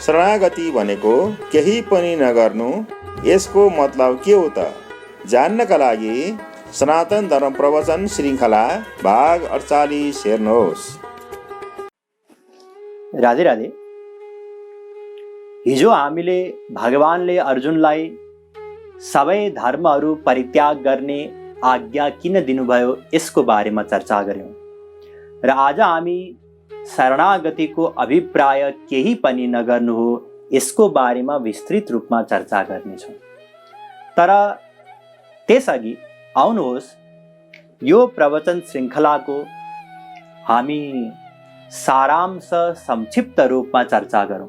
शरणागति भनेको केही पनि नगर्नु, यसको मतलब के हो त? जान्नका लागि सनातन धर्म प्रवचन श्रृङ्खला भाग 48 हेर्नुहोस्। राधे राधे। हिजो हामीले भगवानले अर्जुनलाई सबै धर्महरू परित्याग गर्ने आज्ञा किन दिनुभयो यसको बारेमा चर्चा गर्यौं र आज हामी शरणागतिको अभिप्राय केही पनि नगर्नु हो यसको बारेमा विस्तृत रूपमा चर्चा गर्नेछौँ। तर त्यसअघि आउनुहोस् यो प्रवचन श्रृङ्खलाको हामी सारांश संक्षिप्त रूपमा चर्चा गरौँ।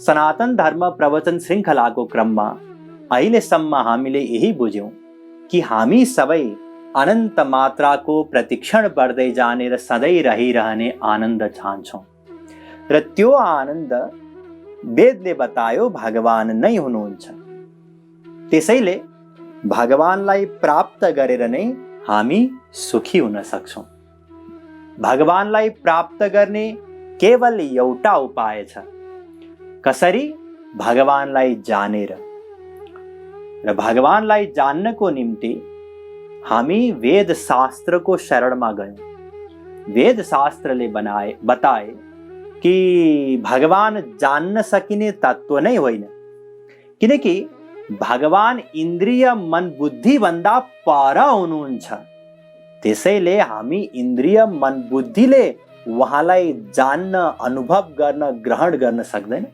सनातन धर्म प्रवचन श्रृङ्खलाको क्रममा अहिलेसम्म हामीले यही बुझ्यौँ कि हामी सबै अनन्त मात्राको प्रतिक्षण बढ्दै जाने र सधैँ रहिरहने आनन्द चाहन्छौँ र त्यो आनन्द वेदले बतायो भगवान नै हुनुहुन्छ। त्यसैले भगवानलाई प्राप्त गरेर नै हामी सुखी हुन सक्छौँ। भगवानलाई प्राप्त गर्ने केवल एउटा उपाय छ, कसरी? भगवानलाई जानेर। र भगवानलाई जान्नको निम्ति हामी वेद शास्त्रको शरणमा गयौँ। वेद शास्त्रले बताए कि भगवान जान्न सकिने तत्त्व नै होइन, किनकि भगवान इन्द्रिय मन बुद्धि भन्दा पर हुनुहुन्छ। त्यसैले हामी इन्द्रिय मन बुद्धिले उहाँलाई जान्न, अनुभव गर्न, ग्रहण गर्न सक्दैन।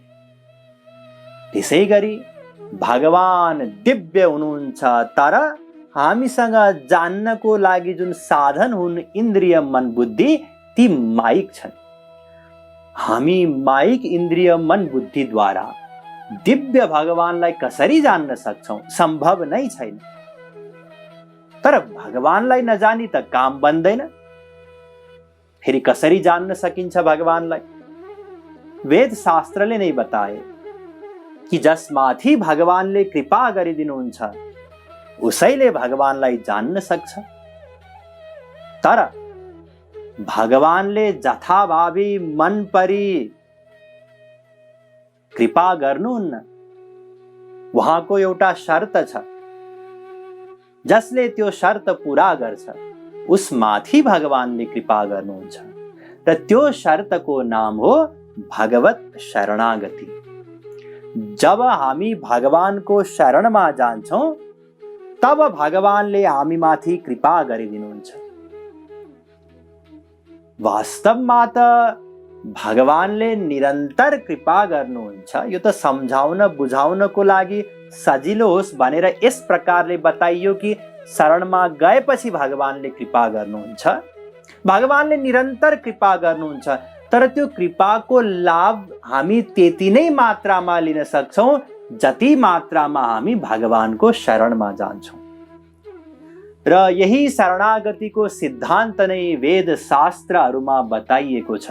त्यसै गरी भगवान दिव्य हुनुहुन्छ, तर हामीसँग जान्नको लागि जुन साधन हुन् इन्द्रिय मन बुद्धि ती माइक छन्। हामी माइक इन्द्रिय मन बुद्धिद्वारा दिव्य भगवानलाई कसरी जान्न सक्छौँ? सम्भव नै छैन। तर भगवानलाई नजानी त काम बन्दैन। फेरि कसरी जान्न सकिन्छ भगवानलाई? वेद शास्त्रले नै बताए कि जसमाथि भगवानले कृपा गरिदिनुहुन्छ उसैले भगवानलाई जान्न सक्छ। तर भगवानले जथाभावी मन परी कृपा गर्नुहुन्न। उहाँको एउटा शर्त छ, जसले त्यो शर्त पूरा गर्छ उसमाथि भगवानले कृपा गर्नुहुन्छ र त्यो शर्तको नाम हो भगवत शरणागति। जब हामी भगवानको शरणमा जान्छौँ तब भगवानले हामीमाथि कृपा गरिदिनुहुन्छ। वास्तवमा त भगवानले निरन्तर कृपा गर्नुहुन्छ। यो त सम्झाउन बुझाउनको लागि सजिलो होस् भनेर यस प्रकारले बताइयो कि शरणमा गएपछि भगवानले कृपा गर्नुहुन्छ। भगवानले निरन्तर कृपा गर्नुहुन्छ, तर त्यो कृपाको लाभ हामी त्यति नै मात्रामा लिन सक्छौँ जति मात्रामा हामी भगवानको शरणमा जान्छौँ। र यही शरणागतिको सिद्धान्त नै वेद शास्त्रहरूमा बताइएको छ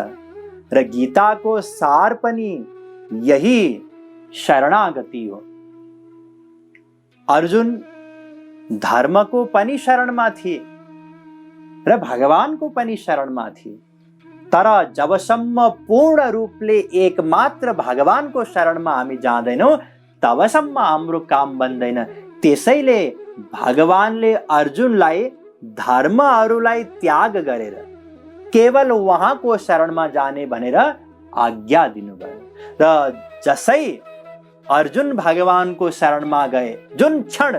र गीताको सार पनि यही शरणागति हो। अर्जुन धर्मको पनि शरणमा थिए र भगवानको पनि शरणमा थिए, तर जबसम्म पूर्ण रूपले एकमात्र भगवानको शरणमा हामी जाँदैनौँ तबसम्म हाम्रो काम बन्दैन। त्यसैले भगवानले अर्जुनलाई धर्महरूलाई त्याग गरेर केवल उहाँको शरणमा जाने भनेर आज्ञा दिनुभयो। र जसै अर्जुन भगवानको शरणमा गए, जुन क्षण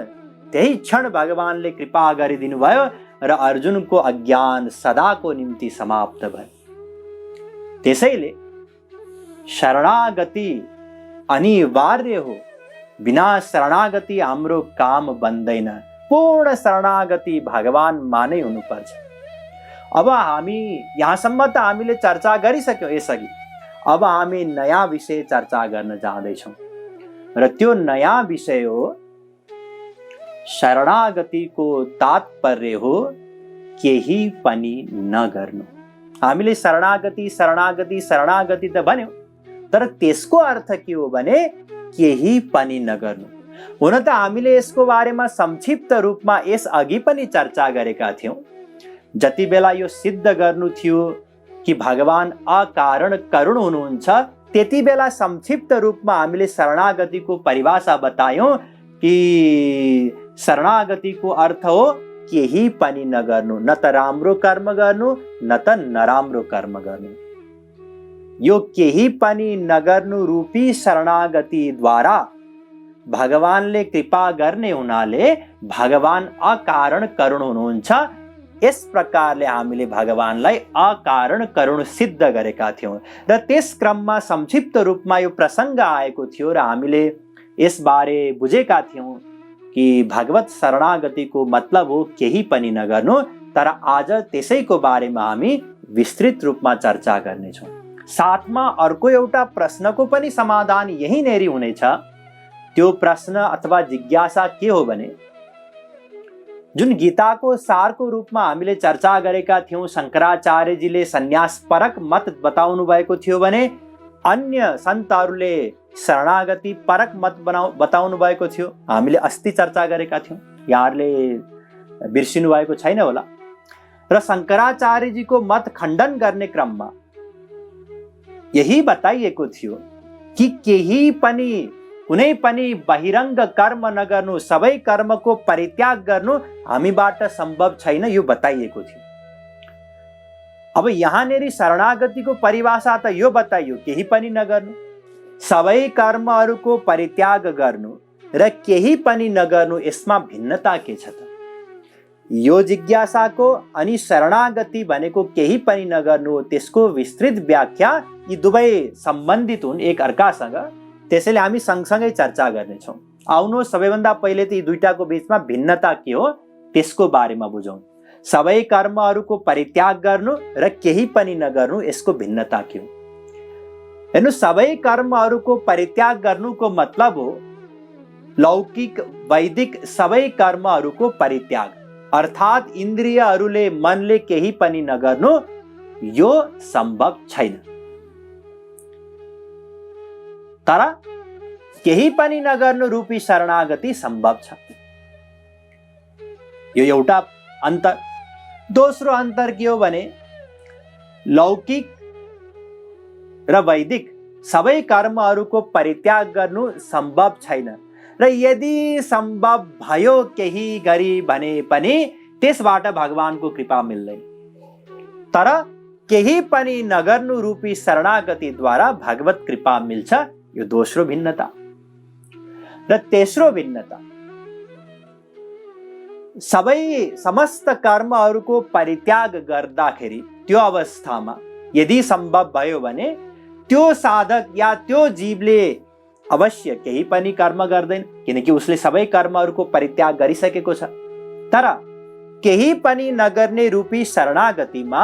त्यही क्षण भगवानले कृपा गरिदिनु भयो र अर्जुनको अज्ञान सदाको निम्ति समाप्त भयो। त्यसैले शरणागति अनिवार्य हो। बिना शरणागति हाम्रो काम बन्दैन। पूर्ण शरणागति भगवानमा नै हुनुपर्छ। अब हामी यहाँसम्म त हामीले चर्चा गरिसक्यौँ यसअघि। अब हामी नयाँ विषय चर्चा गर्न जाँदैछौँ र त्यो नयाँ विषय हो शरणागतिको तात्पर्य हो केही पनि नगर्नु। हामीले शरणागति शरणागति शरणागति त भन्यौँ, तर त्यसको अर्थ के हो भने केही पनि नगर्नु। हुन त हामीले यसको बारेमा संक्षिप्त रूपमा यस अघि पनि चर्चा गरेका थियौँ। जति बेला यो सिद्ध गर्नु थियो कि भगवान अकारण करुण हुनुहुन्छ, त्यति बेला संक्षिप्त रूपमा हामीले शरणागतिको परिभाषा बतायौं कि शरणागतिको अर्थ हो केही पनि नगर्नु, न त राम्रो कर्म गर्नु न त नराम्रो कर्म गर्नु। यो केही पनि नगर्नु रूपी शरणागतिद्वारा भगवानले कृपा गर्ने हुनाले भगवान अकारण करुण हुनुहुन्छ। यस प्रकारले हामीले भगवानलाई अकारण करुण सिद्ध गरेका थियौं र त्यस क्रममा संक्षिप्त रूपमा यो प्रसङ्ग आएको थियो र हामीले यसबारे बुझेका थियौं कि भगवत शरणागतिको मतलब हो केही पनि नगर्नु। तर आज त्यसैको बारेमा हामी विस्तृत रूपमा चर्चा गर्नेछौँ। साथमा अर्को एउटा प्रश्नको पनि समाधान यही नेरी हुनेछ। त्यो प्रश्न अथवा जिज्ञासा के हो भने, जुन गीताको सारको रूपमा हामीले चर्चा गरेका थियौं, शङ्कराचार्यजीले सन्यास परक मत बताउनु भएको थियो भने अन्य सन्तहरूले शरणागति परक मत बताउनु भएको थियो। हामीले अस्ति चर्चा गरेका थियौं, यहाँहरूले बिर्सिनु भएको छैन होला। र शङ्कराचार्यजीको मत खण्डन गर्ने क्रममा यही बताइएको थियो कि केही पनि कुनै पनि बहिरङ्ग कर्म नगर्नु, सबै कर्मको परित्याग गर्नु हामीबाट सम्भव छैन, यो बताइएको थियो। अब यहाँनेरि शरणागतिको परिभाषा त यो बताइयो केही पनि नगर्नु, सबै कर्महरूको परित्याग गर्नु र केही पनि नगर्नु, यसमा भिन्नता के छ त? यो जिज्ञासाको अनि शरणागति भनेको केही पनि नगर्नु हो, त्यसको विस्तृत व्याख्या यी दुवै सम्बन्धित हुन् एक अर्कासँग। त्यसैले हामी सँगसँगै चर्चा गर्नेछौँ। आउनुहोस् सबैभन्दा पहिले त यी दुईटाको बीचमा भिन्नता के हो त्यसको बारेमा बुझौँ। सबै कर्महरूको परित्याग गर्नु र केही पनि नगर्नु, यसको भिन्नता के हो? हेर्नु, सबै कर्महरूको परित्याग गर्नुको मतलब हो लौकिक वैदिक सबै कर्महरूको परित्याग, अर्थात् इन्द्रियहरूले मनले केही पनि नगर्नु, यो सम्भव छैन। तर केही पनि नगर्नु रूपी शरणागति सम्भव छ। यो एउटा अन्तर। दोस्रो अन्तर के हो भने, लौकिक र वैदिक सबै कर्महरूको परित्याग गर्नु सम्भव छैन र यदि सम्भव भयो केही गरी भने पनि त्यसबाट भगवानको कृपा मिल्दैन। तर केही पनि नगर्नु रूपी शरणागतिद्वारा भगवत कृपा मिल्छ, यो दोस्रो भिन्नता। र तेस्रो भिन्नता, सबै समस्त कर्महरूको परित्याग गर्दाखेरि त्यो अवस्थामा यदि सम्भव भयो भने त्यो साधक या त्यो जीवले अवश्य केही पनि कर्म गर्दैन, किनकि उसले सबै कर्महरूको परित्याग गरिसकेको छ। तर केही पनि नगर्ने रूपी शरणागतिमा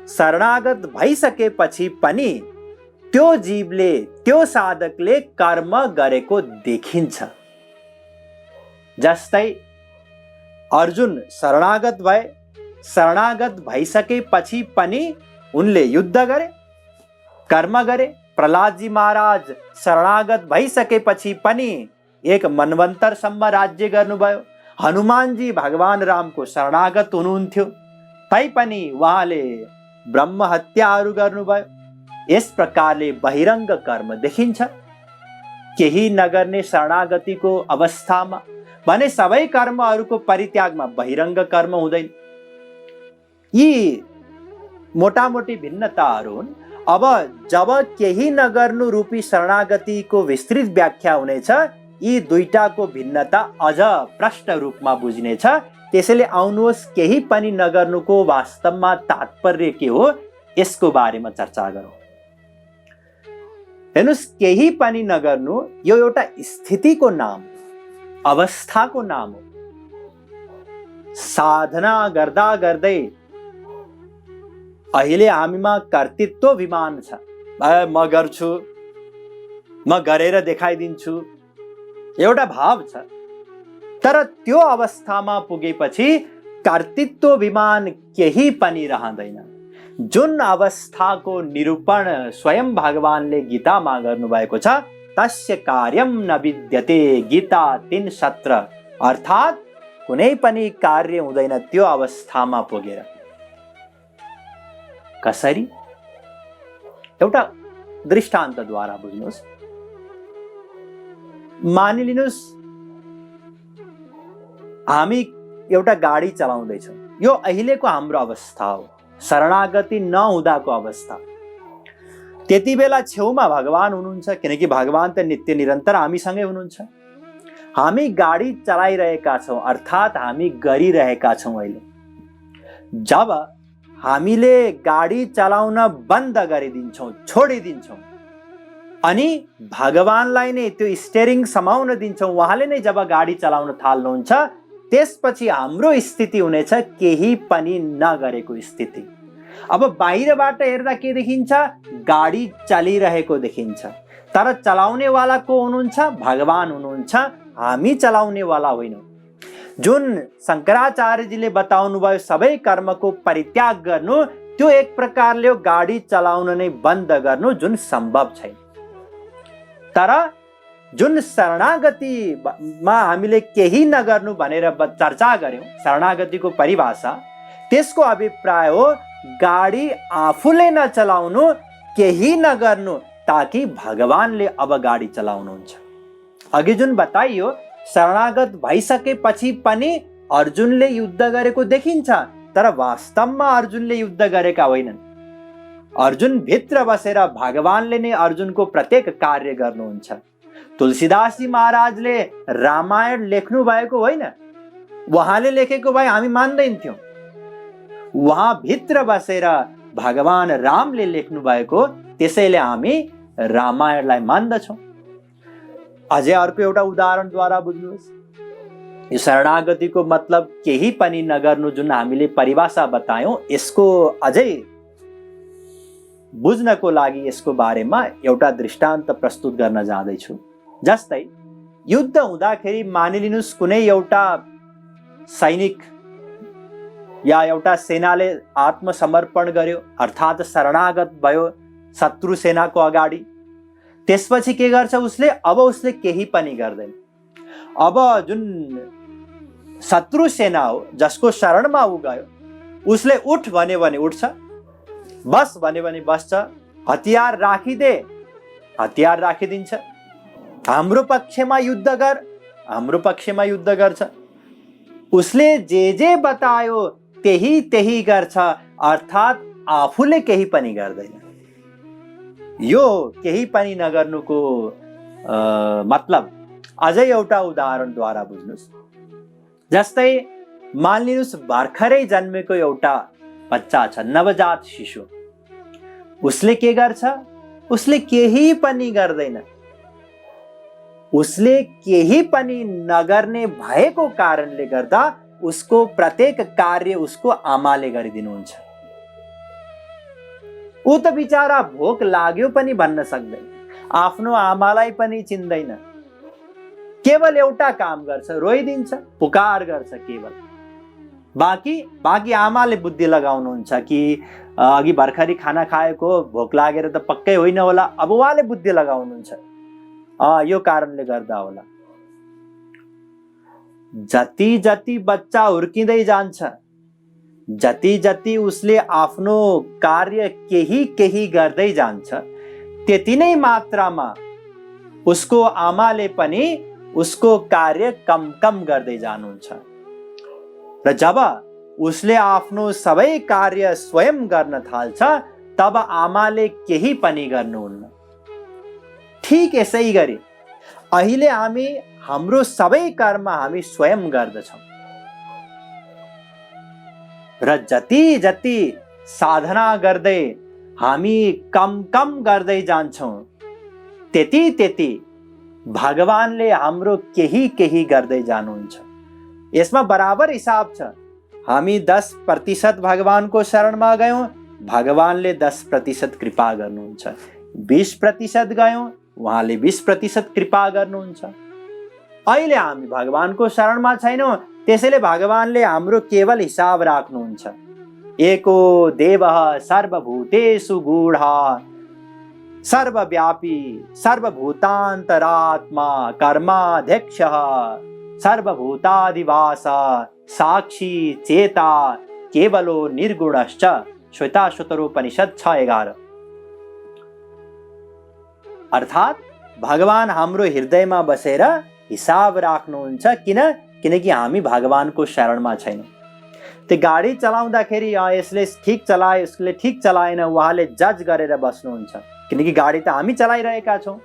शरणागत भइसकेपछि पनि त्यो जीवले, त्यो साधकले कर्म गरेको देखिन्छ। जस्तै अर्जुन शरणागत भए, शरणागत भइसकेपछि पनि उनले युद्ध गरे, कर्म गरे। प्रहलादजी महाराज शरणागत भइसकेपछि पनि एक मनवन्तरसम्म राज्य गर्नुभयो। हनुमानजी भगवान रामको शरणागत हुनुहुन्थ्यो, तैपनि उहाँले ब्रह्म हत्याहरू गर्नुभयो। यस प्रकारले बहिरङ्ग कर्म देखिन्छ केही नगर्ने शरणागतिको अवस्थामा, भने सबै कर्महरूको परित्यागमा बहिरङ्ग कर्म हुँदैन। यी मोटामोटी भिन्नताहरू हुन्। अब जब केही नगर्नु रूपी शरणागतिको विस्तृत व्याख्या हुनेछ, यी दुईटाको भिन्नता अझ प्रष्ट रूपमा बुझिनेछ। त्यसैले आउनुहोस् केही पनि नगर्नुको वास्तवमा तात्पर्य के हो यसको बारेमा चर्चा गरौँ। हेर्नुस्, केही पनि नगर्नु यो एउटा स्थितिको नाम, अवस्थाको नाम हो। साधना गर्दा गर्दै अहिले हामीमा कर्तृत्वाभिमान छ, म गर्छु, म गरेर देखाइदिन्छु, एउटा भाव छ। तर त्यो अवस्थामा पुगेपछि कर्तृत्वाभिमान केही पनि रहँदैन। जुन अवस्थाको निरूपण स्वयं भगवानले गीतामा गर्नुभएको छ, तस्य कार्यम न विद्यते, गीता 3:17, अर्थात् कुनै पनि कार्य हुँदैन त्यो अवस्थामा पुगेर। कसरी? एउटा दृष्टान्तद्वारा बुझ्नुहोस्। मानिलिनुहोस् हामी एउटा गाडी चलाउँदैछौँ, यो अहिलेको हाम्रो अवस्था हो, शरणागति नहुँदाको अवस्था। त्यति बेला छेउमा भगवान हुनुहुन्छ, किनकि भगवान त नित्य निरन्तर हामीसँगै हुनुहुन्छ। हामी गाडी चलाइरहेका छौँ, अर्थात् हामी गरिरहेका छौँ। अहिले जब हामीले गाडी चलाउन बन्द गरिदिन्छौँ, छोडिदिन्छौँ, अनि भगवानलाई नै त्यो स्टेरिङ समाउन दिन्छौँ, उहाँले नै जब गाडी चलाउन थाल्नुहुन्छ, त्यसपछि हाम्रो स्थिति हुनेछ केही पनि नगरेको स्थिति। अब बाहिरबाट हेर्दा के देखिन्छ? गाडी चलिरहेको देखिन्छ, तर चलाउनेवाला को हुनुहुन्छ? भगवान हुनुहुन्छ, हामी चलाउनेवाला होइनौँ। जुन शङ्कराचार्यजीले बताउनु भयो सबै कर्मको परित्याग गर्नु, त्यो एक प्रकारले गाडी चलाउन नै बन्द गर्नु, जुन सम्भव छैन। तर जुन शरणागतिमा हामीले केही नगर्नु भनेर चर्चा गर्यौं, शरणागतिको परिभाषा, त्यसको अभिप्राय हो गाडी आफूले नचलाउनु, केही नगर्नु, ताकि भगवानले अब गाडी चलाउनुहुन्छ। अघि जुन बताइयो, शरणागत भइसकेपछि पनि अर्जुनले युद्ध गरेको देखिन्छ, तर वास्तवमा अर्जुनले युद्ध गरेका होइनन्। अर्जुन भित्र बसेर भगवानले नै अर्जुनको प्रत्येक कार्य गर्नुहुन्छ। तुलसीदासजी महाराजले रामायण लेख्नु भएको होइन, उहाँले लेखेको भए हामी मान्दैनथ्यौं। उहाँ भित्र बसेर भगवान रामले लेख्नु भएको, त्यसैले हामी रामायणलाई मान्दछौं। अझै अर्को एउटा उदाहरणद्वारा बुझ्नुहोस्। यो शरणागतिको मतलब केही पनि नगर्नु जुन हामीले परिभाषा बतायौं, यसको अझै बुझ्नको लागि यसको बारेमा एउटा दृष्टान्त प्रस्तुत गर्न जाँदैछु। जस्तै युद्ध हुँदाखेरि मानिलिनुहोस् कुनै एउटा सैनिक या एउटा सेनाले आत्मसमर्पण गर्यो, अर्थात् शरणागत भयो शत्रु सेनाको अगाडि। त्यसपछि के गर्छ उसले? अब उसले केही पनि गर्दैन। अब जुन शत्रु सेना हो, जसको शरणमा ऊ गयो, उसले उठ भन्यो भने उठ्छ, बस भन्यो भने बस्छ, हतियार राखिदे, हतियार राखिदिन्छ। हाम्रो पक्षमा युद्ध गर, हाम्रो पक्षमा युद्ध गर्छ। उसले जे बतायो त्यही त्यही गर्छ, अर्थात् आफूले केही पनि गर्दैन। यो केही पनि नगर्नुको मतलब अझै एउटा उदाहरणद्वारा बुझ्नुहोस्। जस्तै मानिलिनुहोस् भर्खरै जन्मेको एउटा बच्चा छ, नवजात शिशु। उसले के गर्छ? उसले केही पनि गर्दैन। उसले केही पनि नगर्ने भएको कारणले गर्दा उसको प्रत्येक कार्य उसको आमाले गरिदिनुहुन्छ। ऊ त बिचारा भोक लाग्यो पनि भन्न सक्दैन, आफ्नो आमालाई पनि चिन्दैन, केवल एउटा काम गर्छ, रोइदिन्छ, पुकार गर्छ केवल। बाँकी आमाले बुद्धि लगाउनुहुन्छ कि अघि भर्खरै खाना खाएको, भोक लागेर त पक्कै होइन होला, अब उहाँले बुद्धि लगाउनुहुन्छ, यो कारणले गर्दा होला। जति जति बच्चा हुर्किँदै जान्छ, जति जति उसले आफ्नो कार्य केही गर्दै जान्छ, त्यति नै मात्रामा उसको आमाले पनि उसको कार्य कम गर्दै जानुहुन्छ। र जब उसले आफ्नो सबै कार्य स्वयं गर्न थाल्छ, तब आमाले केही पनि गर्नुहुन्न। ठीक यसै गरी अहिले हामी हाम्रो सबै कर्म हामी स्वयं गर्दछौँ, र जति जति साधना गर्दै हामी कम गर्दै जान्छौँ, त्यति त्यति भगवानले हाम्रो केही गर्दै जानुहुन्छ। यसमा बराबर हिसाब छ। हामी 10% भगवानको शरणमा गयौँ, भगवानले 10% कृपा गर्नुहुन्छ। 20% गयौँ, उहाँले 20% कृपा गर्नुहुन्छ। अहिले हामी भगवानको शरणमा छैनौँ, त्यसैले भगवानले हाम्रो केवल हिसाब राख्नुहुन्छ। एको देवः सर्वभूतेषु गूढः सर्वव्यापी सर्वभूतान्तरात्मा कर्माध्यक्षः सर्वभूताधिवास साक्षी चेता केवलो निर्गुणश्च। श्वेताश्वतरोपनिषद 6:11। अर्थात् भगवान हाम्रो हृदयमा बसेर हिसाब राख्नुहुन्छ। किनकि हामी भगवानको शरणमा छैनौँ। त्यो गाडी चलाउँदाखेरि यसले ठिक चलायो, यसले ठिक चलाएन, उहाँले जज गरेर बस्नुहुन्छ। किनकि गाडी त हामी चलाइरहेका छौँ,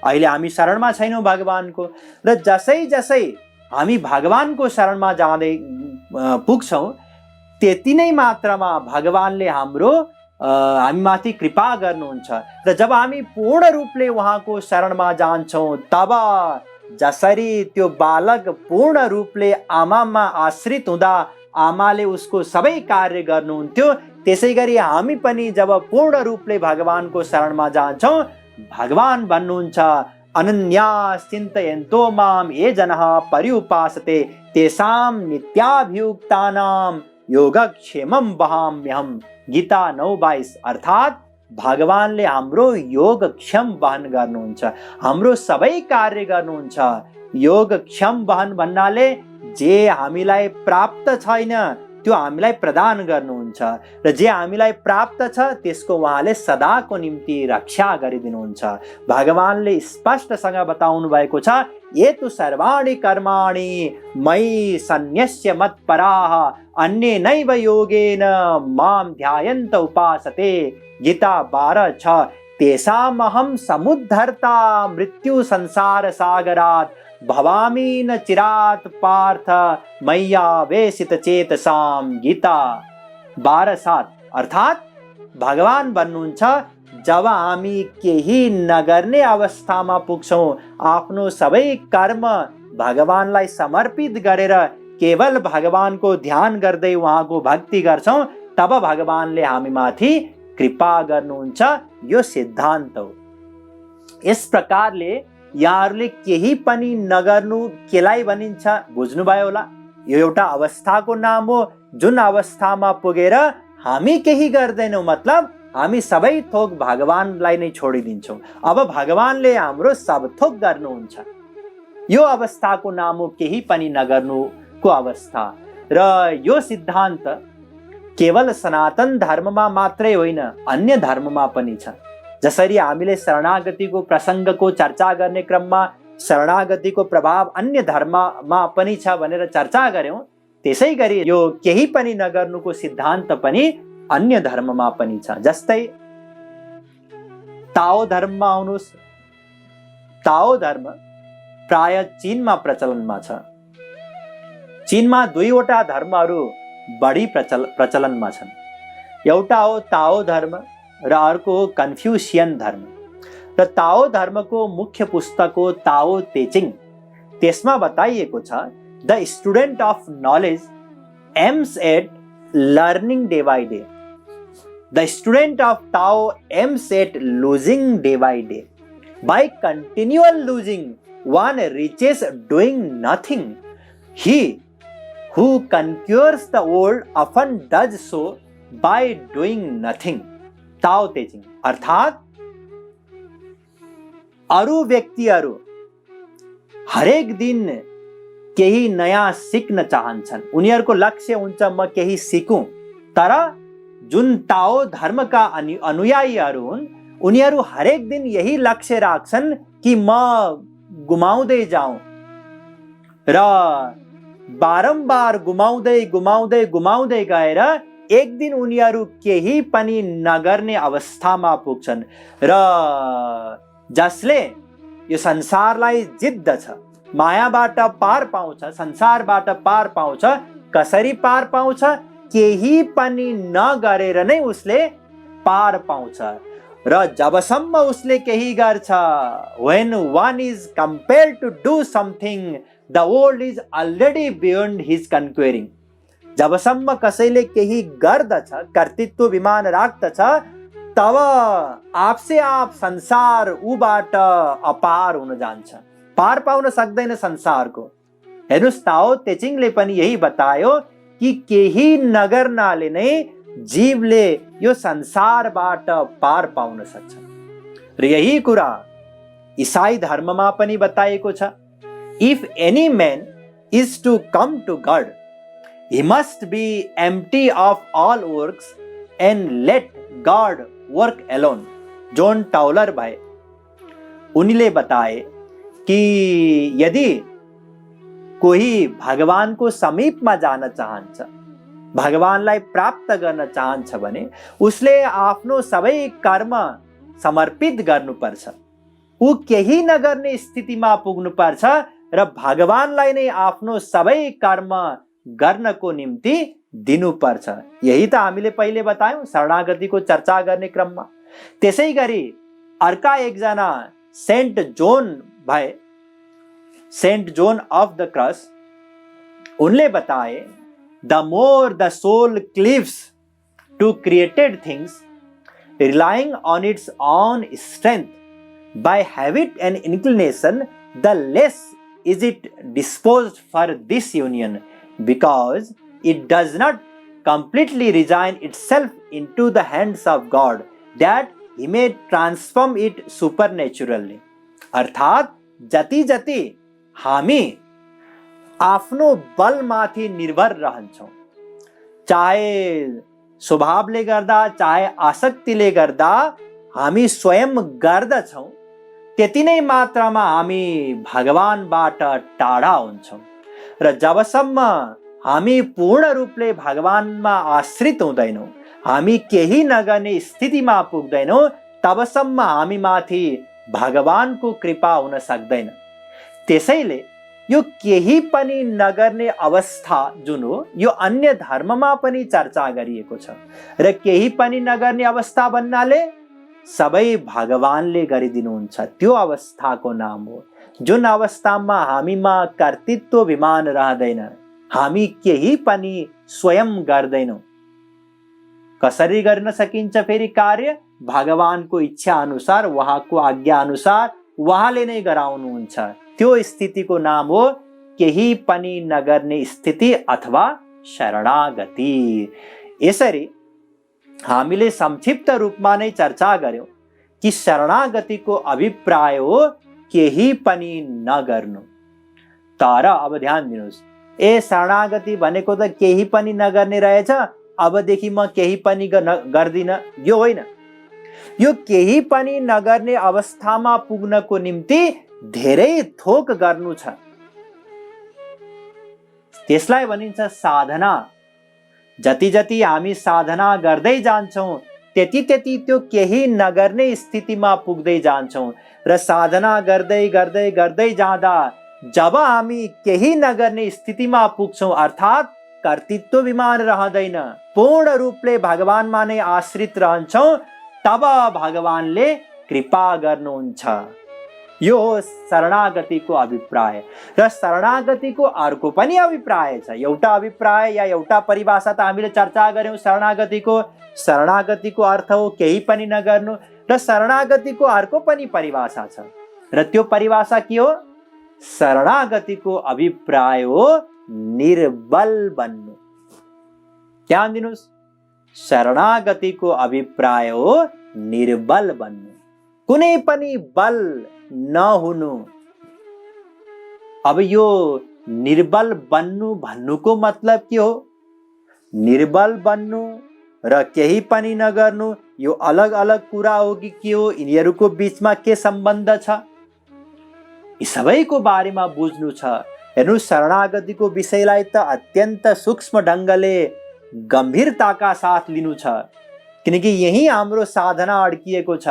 अहिले हामी शरणमा छैनौँ भगवानको। र जसै जसै हामी भगवानको शरणमा जाँदै पुग्छौँ, त्यति नै मात्रामा भगवानले हामीमाथि कृपा गर्नुहुन्छ। र जब हामी पूर्ण रूपले उहाँको शरणमा जान्छौँ, तब जसरी त्यो बालक पूर्ण रूपले आमामा आश्रित हुँदा आमाले उसको सबै कार्य गर्नुहुन्थ्यो, त्यसै गरी हामी पनि जब पूर्ण रूपले भगवानको शरणमा जान्छौँ, भगवान भन्नुहुन्छ अनन्यास चिन्तयन्तो माम ये जनः पर्युपासते तेषां नित्याभियुक्तानां योगक्षेमं वहाम्यहम्। गीता 9:22। अर्थात् भगवानले हाम्रो योगक्षम वहन गर्नुहुन्छ, हाम्रो सबै कार्य गर्नुहुन्छ। योगक्षम वहन भन्नाले जे हामीलाई प्राप्त छैन त्यो हामीलाई प्रदान गर्नुहुन्छ, र जे हामीलाई प्राप्त छ त्यसको उहाँले सदाको निम्ति रक्षा गरिदिनुहुन्छ। भगवानले स्पष्टसँग बताउनु भएको छ, ये तु सर्वाणि कर्माणि मयि सन्न्यस्य मत्पराः अन्येनैव योगेन मां ध्यायन्त उपासते। गीता 12:6। तेषामहं समुद्धर्ता मृत्यु संसार सागरात् भवामि न चिरात् पार्थ मय्यावेशित चेतसाम। गीता 12:7। अर्थात् भगवान भन्नुहुन्छ, जब हामी केही नगर्ने अवस्थामा पुग्छौँ, आफ्नो सबै कर्म भगवानलाई समर्पित गरेर केवल भगवानको ध्यान गर्दै उहाँको भक्ति गर्छौँ, तब भगवानले हामीमाथि कृपा गर्नुहुन्छ। यो सिद्धान्त हो। यस प्रकारले यहाँहरूले केही पनि नगर्नु केलाई भनिन्छ बुझ्नुभयो होला। यो एउटा अवस्थाको नाम हो, जुन अवस्थामा पुगेर हामी केही गर्दैनौँ, मतलब हामी सबै थोक भगवानलाई नै छोडिदिन्छौँ। अब भगवानले हाम्रो सब थोक गर्नुहुन्छ। यो अवस्थाको नाम हो केही पनि नगर्नुको अवस्था। र यो सिद्धान्त केवल सनातन धर्ममा मात्रै होइन, अन्य धर्ममा पनि छ। जसरी हामीले शरणागतिको प्रसङ्गको चर्चा गर्ने क्रममा शरणागतिको प्रभाव अन्य धर्ममा पनि छ भनेर चर्चा गर्यौँ, त्यसै गरी यो केही पनि नगर्नुको सिद्धान्त पनि अन्य धर्ममा पनि छ। जस्तै ताओ धर्ममा आउनुहोस्। ताओ धर्म प्राय चीनमा प्रचलनमा छ। चीनमा 2वटा धर्महरू बढी प्रचलनमा छन्। एउटा हो ताओ धर्म र अर्को हो कन्फ्युसियन धर्म। र ताओ धर्मको मुख्य पुस्तक हो ताओ ते चिङ। त्यसमा बताइएको छ, the student of knowledge aims at learning day by day. The student of Tao aims at losing day by day. By continual losing one reaches doing nothing. He who conquers the world often does so by doing nothing. ताओ ते चिङ। अर्थात् अरू व्यक्तिहरू हरेक दिन केही नयाँ सिक्न चाहन्छन्। उनीहरूको लक्ष्य हुन्छ म केही सिकौँ। तर जुन ताओ धर्मका अनुयायीहरू हुन्, उनीहरू हरेक दिन यही लक्ष्य राख्छन् कि म गुमाउँदै जाउँ, र बारम्बार गुमाउँदै गएर एक दिन उनीहरू केही पनि नगर्ने अवस्थामा पुग्छन्। र जसले यो संसारलाई जित्दछ, मायाबाट पार पाउँछ, संसारबाट पार पाउँछ। कसरी पार पाउँछ? केही पनि नगरेर नै उसले पार पाउँछ। र जबसम्म उसले केही गर्छ, when one is compelled to do something, the world is already beyond his conquering. जबसम्म कसैले केही गर्दछ, कर्तृत्व विमान राख्दछ, तब आपसे आप संसार उबाट अपार हुन जान्छ, पार पाउन सक्दैन संसारको। हेर्नुस्, ताओ ते चिङले पनि यही बतायो कि केही नगर्नाले नै जीवले यो संसारबाट पार पाउन सक्छ। र यही कुरा ईसाई धर्ममा पनि बताएको छ। If any man is to come to God, he must be empty of all works and let God work alone. John Towler भाइ। उनले बताए कि यदि कोही भगवानको समीपमा जान चाहन्छ, भगवानलाई प्राप्त गर्न चाहन्छ भने उसले आफ्नो सबै कर्म समर्पित गर्नुपर्छ। ऊ केही नगर्ने स्थितिमा पुग्नुपर्छ र भगवानलाई नै आफ्नो सबै कर्म गर्नको निम्ति दिनुपर्छ। यही त हामीले पहिले बतायौं शरणागतिको चर्चा गर्ने क्रममा। त्यसै गरी अर्का एकजना सेन्ट जोन भए, saint John of the cross, उनले बताए the more the soul cleaves to created things, relying on its own strength by habit and inclination, the less is it disposed for this union, because it does not completely resign itself into the hands of God, that He may transform it supernaturally. अर्थात जति जति हामी आफ्नो बलमाथि निर्भर रहन्छौं, चाहे स्वभावले गर्दा चाहे आसक्तिले गर्दा हामी स्वयं गर्दछौं, त्यति नै मात्रामा हामी भगवानबाट टाढा हुन्छौं। र जबसम्म हामी पूर्ण रूपले भगवानमा आश्रित हुँदैनौं, हामी केही नगर्ने स्थितिमा पुग्दैनौं, तबसम्म हामी माथि भगवानको कृपा हुन सक्दैन। त्यसैले यो केही पनि नगर्ने अवस्था जुन हो, यो अन्य धर्ममा पनि चर्चा गरिएको छ। र केही पनि नगर्ने अवस्था भन्नाले सबै भगवानले गरिदिनुहुन्छ, त्यो अवस्थाको नाम हो। जुन अवस्थामा हामीमा कर्तृत्वाभिमान रहँदैन, हामी केही पनि स्वयं गर्दैनौं। कसरी गर्न सकिन्छ फेरि कार्य? भगवानको इच्छा अनुसार, उहाँको आज्ञा अनुसार उहाँले नै गराउनुहुन्छ। त्यो स्थितिको नाम हो केही पनि नगर्ने स्थिति अथवा शरणागति। यसरी हामीले संक्षिप्त रूपमा नै चर्चा गर्यौं कि शरणागतिको अभिप्राय हो केही पनि नगर्नु। तर अब ध्यान दिनुहोस्, ए शरणागति भनेको त केही पनि नगर्ने रहेछ, अबदेखि म केही पनि गर्दिन, यो होइन। यो केही पनि नगर्ने अवस्थामा पुग्नको निम्ति धेरै थोक गर्नु छ। त्यसलाई भनिन्छ साधना। जति जति हामी साधना गर्दै जान्छौं, त्यति त्यति त्यो केही नगर्ने स्थितिमा पुग्दै जान्छौं। र साधना गर्दै गर्दै गर्दै जाँदा जब हामी केही नगर्ने स्थितिमा पुग्छौं, अर्थात् कर्तृत्वाभिमान रहँदैन, पूर्ण रूपले भगवानमा नै आश्रित रहन्छौं, तब भगवानले कृपा गर्नुहुन्छ। यो हो शरणागतिको अभिप्राय। र शरणागतिको अर्को पनि अभिप्राय छ। एउटा अभिप्राय या एउटा परिभाषा त हामीले चर्चा गर्यौं शरणागतिको। शरणागतिको अर्थ हो केही पनि नगर्नु। र शरणागतिको अर्को पनि परिभाषा छ, र त्यो परिभाषा के हो? शरणागतिको अभिप्राय हो निर्बल बन्नु। ध्यान दिनुहोस्, शरणागतिको अभिप्राय हो निर्बल बन्नु, कुनै पनि बल नहुनु। अब यो निर्बल बन्नु भन्नुको मतलब के हो? निर्बल बन्नु र केही पनि नगर्नु यो अलग अलग कुरा हो कि के हो? यिनीहरूको बीचमा के सम्बन्ध छ? यी सबैको बारेमा बुझ्नु छ। हेर्नु, शरणागतिको विषयलाई त अत्यन्त सूक्ष्म ढंगले गम्भीरताका साथ लिनु छ, किनकि यही हाम्रो साधना अड्किएको छ।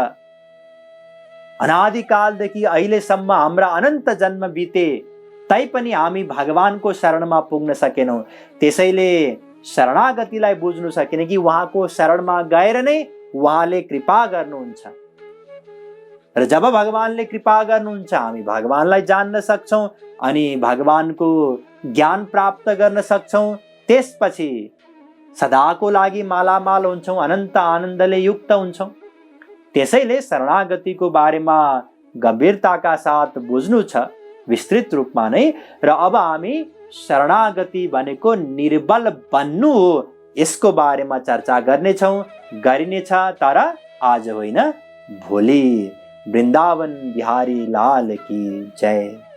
अनादिकालदेखि अहिलेसम्म हाम्रा अनन्त जन्म बिते, तैपनि हामी भगवानको शरणमा पुग्न सकेनौं। त्यसैले शरणागतिलाई बुझ्नु छ, किनकि उहाँको शरणमा गएर नै उहाँले कृपा गर्नुहुन्छ। र जब भगवानले कृपा गर्नुहुन्छ, हामी भगवानलाई जान्न सक्छौं अनि भगवानको ज्ञान प्राप्त गर्न सक्छौं। त्यसपछि सदाको लागि मालामाल हुन्छौं, अनन्त आनन्दले युक्त हुन्छौं। त्यसैले शरणागतिको बारेमा गम्भीरताका साथ बुझ्नु छ, विस्तृत रूपमा नै। र अब हामी शरणागति भनेको निर्बल बन्नु हो, यसको बारेमा चर्चा गर्नेछौं, गरिनेछ, तर आज होइन, भोलि। वृन्दावन बिहारी लाल की जय।